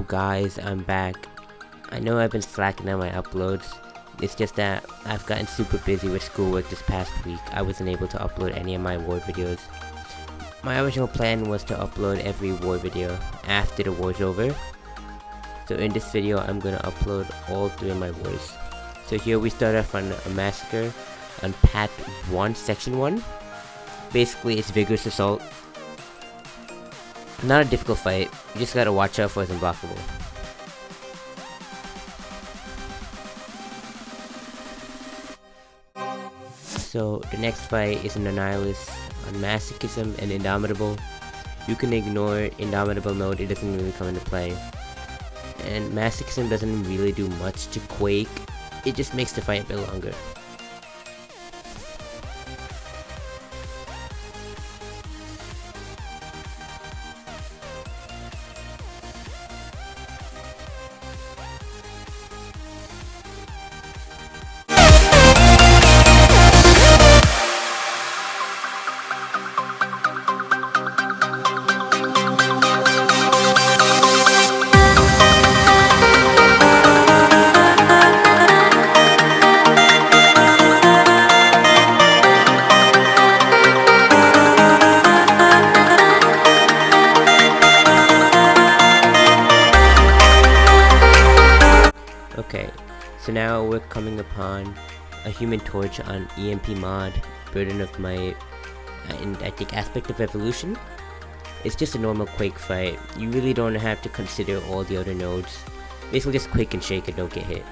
guys, I'm back. I know I've been slacking on my uploads. It's just that I've gotten super busy with schoolwork this past week. I wasn't able to upload any of my war videos. My original plan was to upload every war video after the war's over. So in this video, I'm gonna upload all 3 of my wars. So here we start off on a massacre on Path 1, Section 1. Basically, it's Vigorous Assault. Not a difficult fight, you just gotta watch out for it's unblockable. So the next fight is an Annihilus on Masochism and Indomitable. You can ignore Indomitable mode, it doesn't really come into play. And Masochism doesn't really do much to Quake, it just makes the fight a bit longer. Okay, so now we're coming upon a Human Torch on EMP mod, Burden of Might, and I think Aspect of Evolution. It's just a normal Quake fight. You really don't have to consider all the other nodes. Basically just Quake and Shake and don't get hit.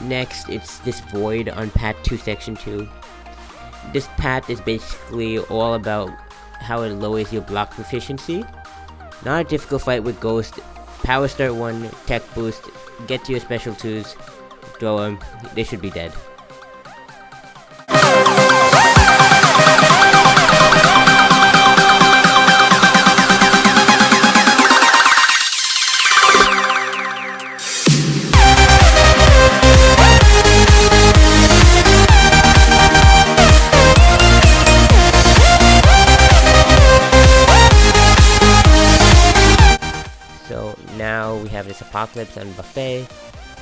Next, it's this Void on Path 2 Section 2. This path is basically all about how it lowers your block proficiency. Not a difficult fight with Ghost. Power Start 1, Tech Boost, get to your Special 2s, throw them, they should be dead. So now we have this Apocalypse on Buffet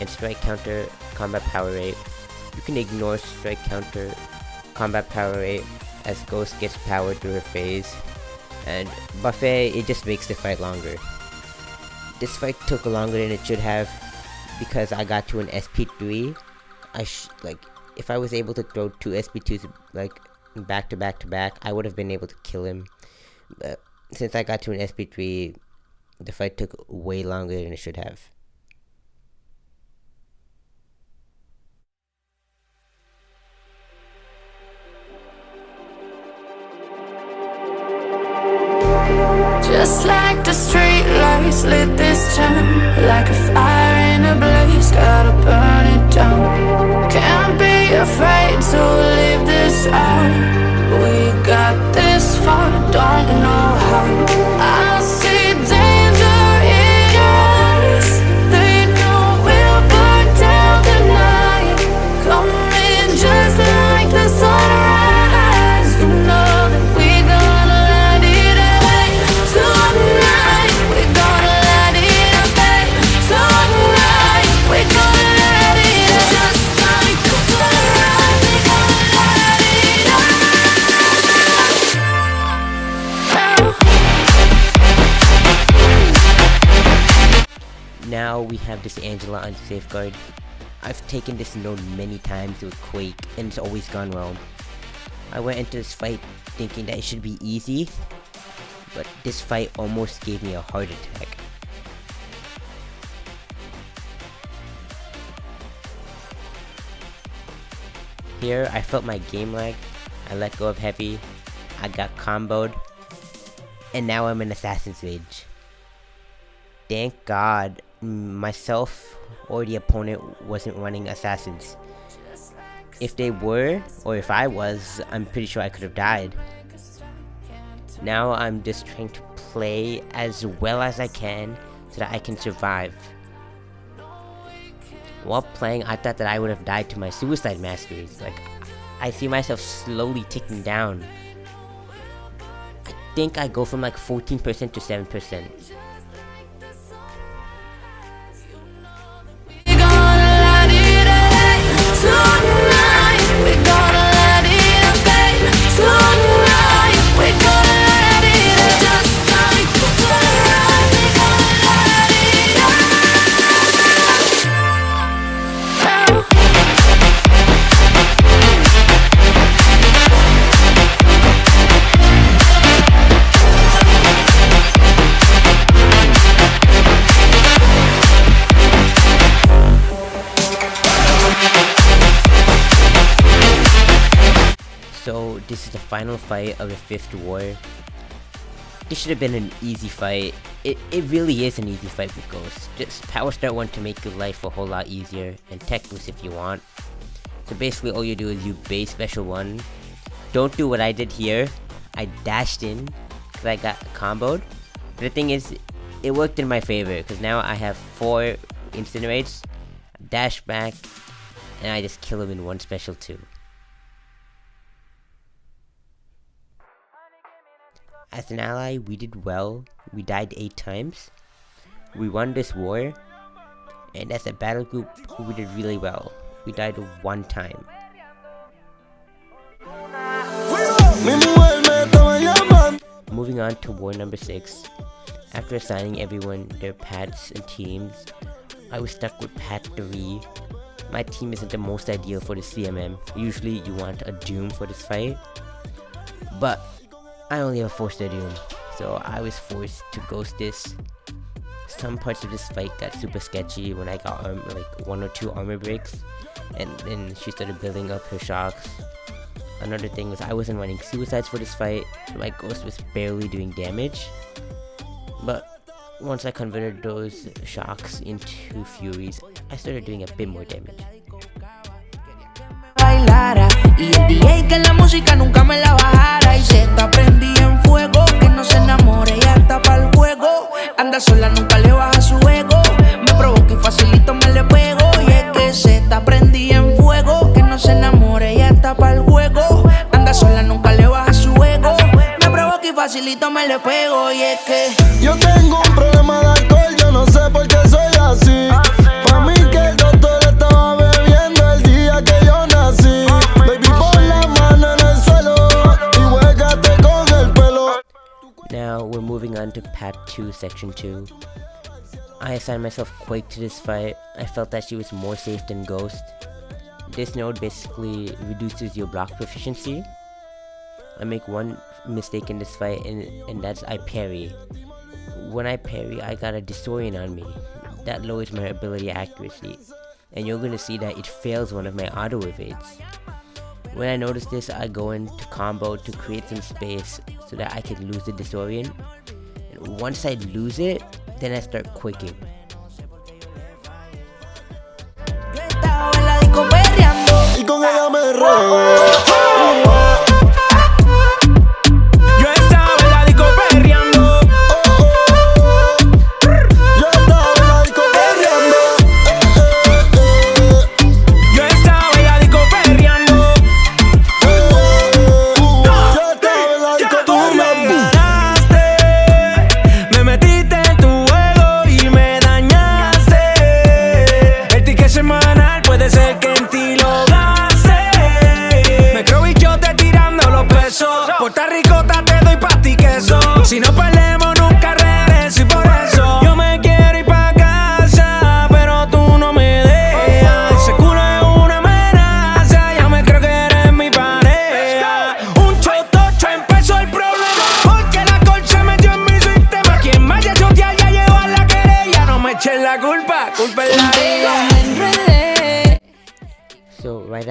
and Strike Counter Combat Power Rate. You can ignore Strike Counter Combat Power Rate as Ghost gets power through her phase. And Buffet, it just makes the fight longer. This fight took longer than it should have because I got to an SP3. If I was able to throw 2 SP2s back to back to back, I would have been able to kill him. But since I got to an SP3, the fight took way longer than it should have. Just like the street lights lit this town, like a fire in a blaze, gotta burn it down. Can't be afraid to leave this out. We got this far, don't know how. I see danger in your eyes. They know we'll burn down the night. Coming just like the sunrise. You know that we're gonna light it up tonight. We're gonna light it up tonight. We're gonna light it up just like the sunrise. We're gonna light it up. Now we have this Angela on Safeguard. I've taken this node many times with Quake and it's always gone well. I went into this fight thinking that it should be easy, but this fight almost gave me a heart attack. Here, I felt my game lag. I let go of heavy. I got comboed. And now I'm in Assassin's Rage. Thank God, myself or the opponent wasn't running Assassins. If they were, or if I was, I'm pretty sure I could have died. Now I'm just trying to play as well as I can so that I can survive. While playing, I thought that I would have died to my suicide masteries. Like, I see myself slowly ticking down. I think I go from like 14% to 7%. So this is the final fight of the 5th war. This should have been an easy fight. It really is an easy fight with Ghost. Just power start 1 to make your life a whole lot easier, and tech boost if you want. So basically all you do is you base special 1. Don't do what I did here. I dashed in because I got comboed. But the thing is, it worked in my favor because now I have 4 incinerates, dash back, and I just kill him in 1 special 2. As an ally, we did well. We died 8 times. We won this war. And as a battle group, we did really well. We died 1 time. Moving on to war number 6. After assigning everyone their paths and teams, I was stuck with path 3. My team isn't the most ideal for the CMM. Usually you want a Doom for this fight. But I only have a 4-star Doom, so I was forced to ghost this. Some parts of this fight got super sketchy when I got like 1 or 2 armor breaks, and then she started building up her shocks. Another thing was I wasn't running suicides for this fight, so my ghost was barely doing damage. But once I converted those shocks into furies, I started doing a bit more damage. Y el DJ que la música nunca me la bajara. Y se está prendida en fuego, que no se enamore, ya está pa'l juego. Anda sola, nunca le baja su ego. Me provoca y facilito me le pego. Y es que se está prendida en fuego, que no se enamore, ya está pa'l juego. Anda sola, nunca le baja su ego. Me provoca y facilito me le pego. Y es que yo tengo un problema de alcohol, yo no sé por qué soy así. Pa' mí que el doctor estaba bebiendo el día que yo nací. Baby, pon la mano en el suelo y huégate con el pelo. Now we're moving on to Path 2, Section 2. I assigned myself Quake to this fight. I felt that she was more safe than Ghost. This node basically reduces your block proficiency. I make 1 mistake in this fight, and that's I parry. When I parry, I got a Disorient on me. That lowers my ability accuracy, and you're gonna see that it fails one of my auto evades. When I notice this, I go into combo to create some space so that I can lose the Disorient. And once I lose it, then I start quicking. Y con ella me rego.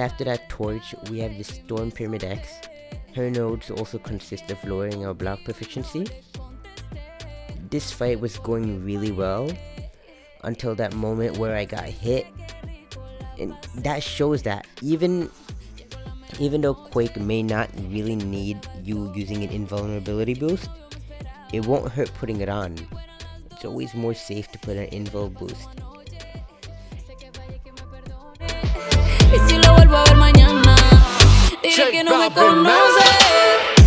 after that torch, we have the Storm Pyramid X. Her nodes also consist of lowering our block proficiency. This fight was going really well until that moment where I got hit, and that shows that even though Quake may not really need you using an invulnerability boost, it won't hurt putting it on. It's always more safe to put an invul boost.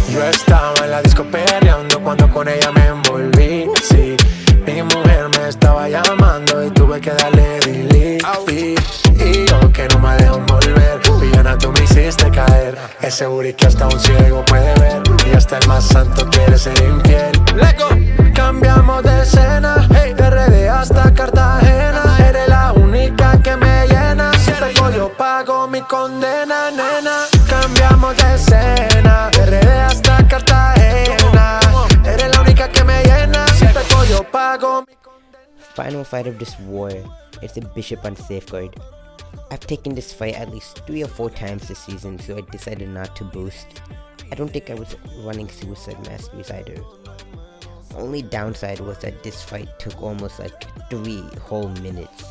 Yo estaba en la disco perreando cuando con ella me envolví. Sí, mi mujer me estaba llamando y tuve que darle delete. Y yo que no me dejo envolver, villana tú me hiciste caer. Ese booty que hasta un ciego puede ver, y hasta el más santo quiere ser infiel. Cambiamos de escena, de RD hasta Cartagena. Eres la única que me llena, si pego yo pago mi condena, nena. Cambiamos de escena, de RD hasta Cartagena. Eres la única que me llena, si pego yo pago mi condena. Final fight of this war is the Bishop on Safeguard. I've taken this fight at least 3 or 4 times this season, so I decided not to boost. I don't think I was running Suicide Masteries either. Only downside was that this fight took almost like 3 whole minutes.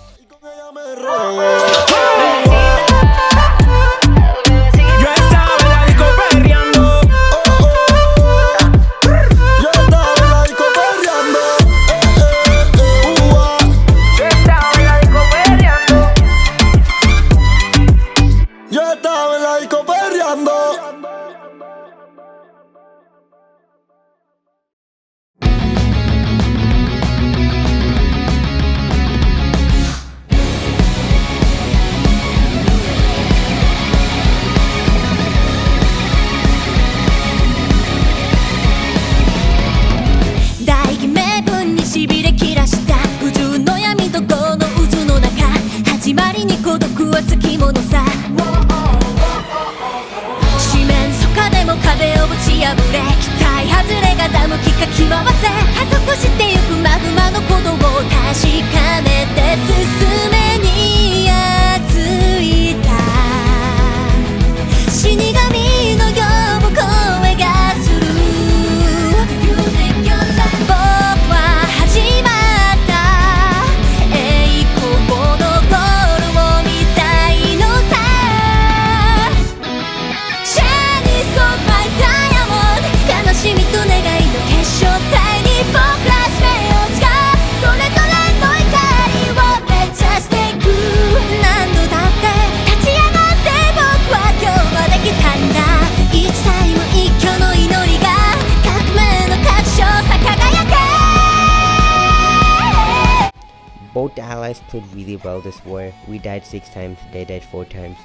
Both allies played really well this war. We died 6 times, they died 4 times.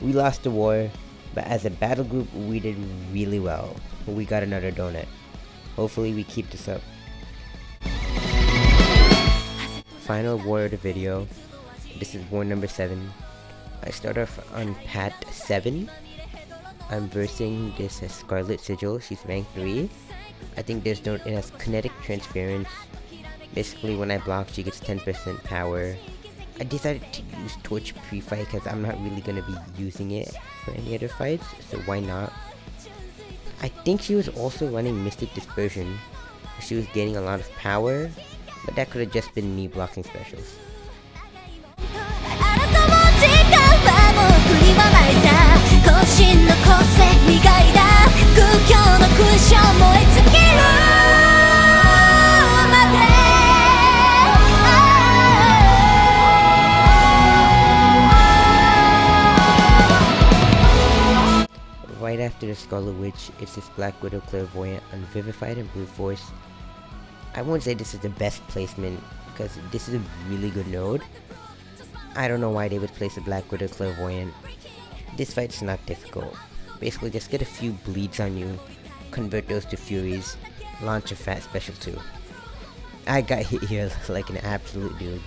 We lost the war, but as a battle group we did really well. We got another donut. Hopefully we keep this up. Final war of the video. This is war number 7. I start off on Pat 7. I'm versing this Scarlet Sigil. She's rank 3. I think it has kinetic transference. Basically when I block she gets 10% power. I decided to use Torch pre-fight because I'm not really going to be using it for any other fights, so why not? I think she was also running Mystic Dispersion. She was gaining a lot of power, but that could have just been me blocking specials. Right after the Scarlet Witch, it's this Black Widow Clairvoyant on Vivified and Brute Force. I won't say this is the best placement, because this is a really good node. I don't know why they would place a Black Widow Clairvoyant. This fight's not difficult. Basically just get a few bleeds on you, convert those to Furies, launch a fat special too. I got hit here like an absolute dude.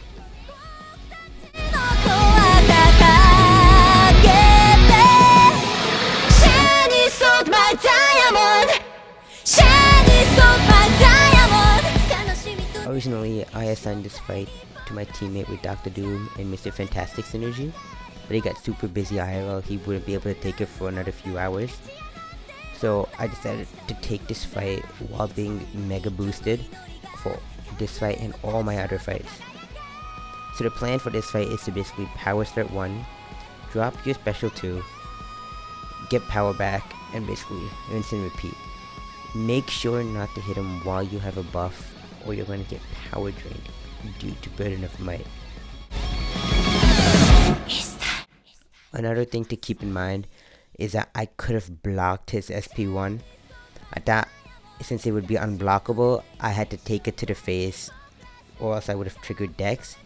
Originally, I assigned this fight to my teammate with Dr. Doom and Mr. Fantastic synergy. but he got super busy IRL. He wouldn't be able to take it for another few hours. So I decided to take this fight while being mega boosted for this fight and all my other fights. So the plan for this fight is to basically power start 1, drop your special 2, get power back, and basically rinse and repeat. Make sure not to hit him while you have a buff, or you're going to get power drained due to burden of might. Another thing to keep in mind is that I could have blocked his SP1. I thought since it would be unblockable, I had to take it to the face, or else I would have triggered Dex.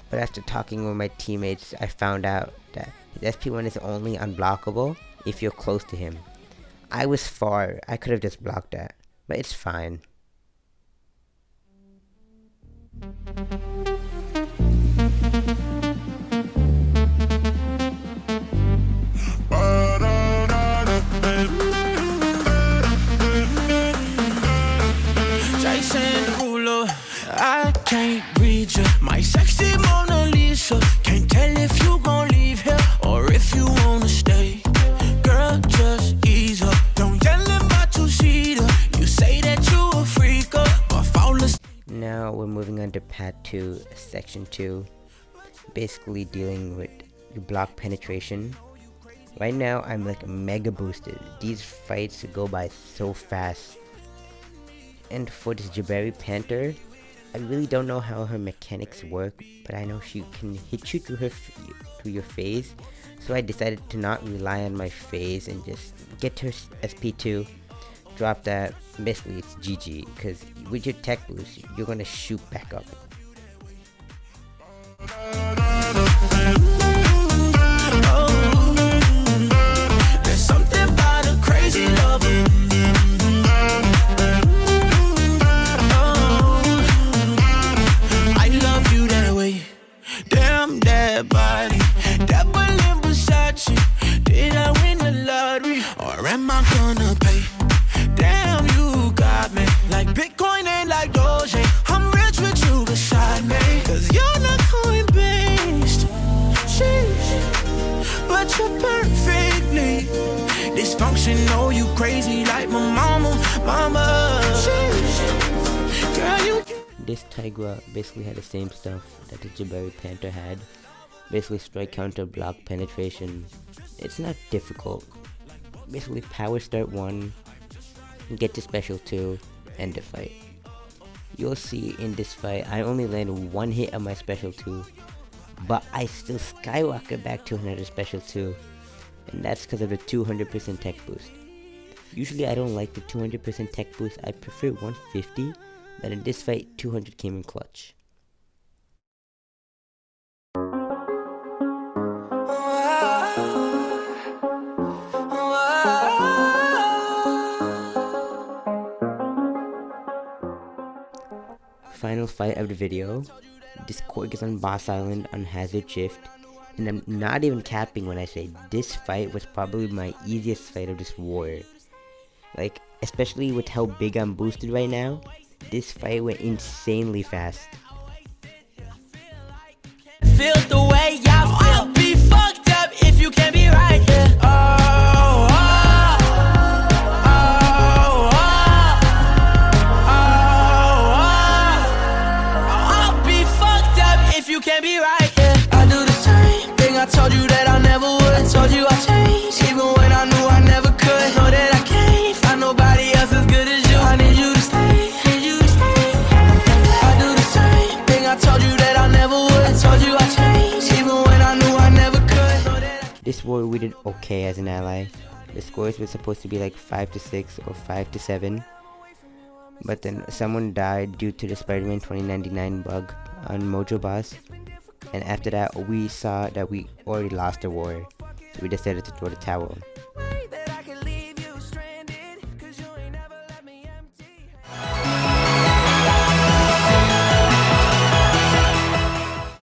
But after talking with my teammates, I found out that his SP1 is only unblockable if you're close to him. I was far, I could have just blocked that, but it's fine. I can't read you, my sexy Mona Lisa. Can't tell if you gon' leave here or if you wanna stay. Girl, just ease up, don't yell in my two-seater. You say that you a freak up, but fall asleep. Now we're moving on to Part 2, Section 2. Basically dealing with your block penetration. Right now I'm like mega boosted. These fights go by so fast. And for this Jabari Panther, I really don't know how her mechanics work, but I know she can hit you through your phase. So I decided to not rely on my phase and just get to her SP2, drop that. Basically it's GG, because with your tech boost, you're gonna shoot back up. There's something about a crazy lover. Damn that body, that balloon Versace. Did I win the lottery, or am I gonna pay? Damn, you got me like Bitcoin and like Doge. I'm rich with you beside me, cause you're not coin-based. Sheesh, but you're perfectly dysfunctional. You crazy like my mama. Sheesh, girl, you. This Tigra basically had the same stuff that the Jabari Panther had. Basically strike counter, block penetration. It's not difficult. Basically power start 1, get to special 2, end the fight. You'll see in this fight I only landed 1 hit on my special 2, but I still skyrocket back to another special 2, and that's because of the 200% tech boost. Usually I don't like the 200% tech boost, I prefer 150. But in this fight, 200 came in clutch. Final fight of the video. This Korg is on Boss Island on Hazard Shift. And I'm not even capping when I say this fight was probably my easiest fight of this war. Like, especially with how big I'm boosted right now. This fight went insanely fast. Feel the way I feel. I'll be fucked up if you can't be right here. I'll be fucked up if you can't be right here. I do the same thing I told you that I never would. I told you I changed, even when I knew I never could. Know that I can't find nobody else as good as you. I need you to stay. This war we did okay as an ally. The scores were supposed to be like 5-6 or 5-7. But then someone died due to the Spider-Man 2099 bug on Mojo Boss. And after that we saw that we already lost the war. So we decided to throw the towel.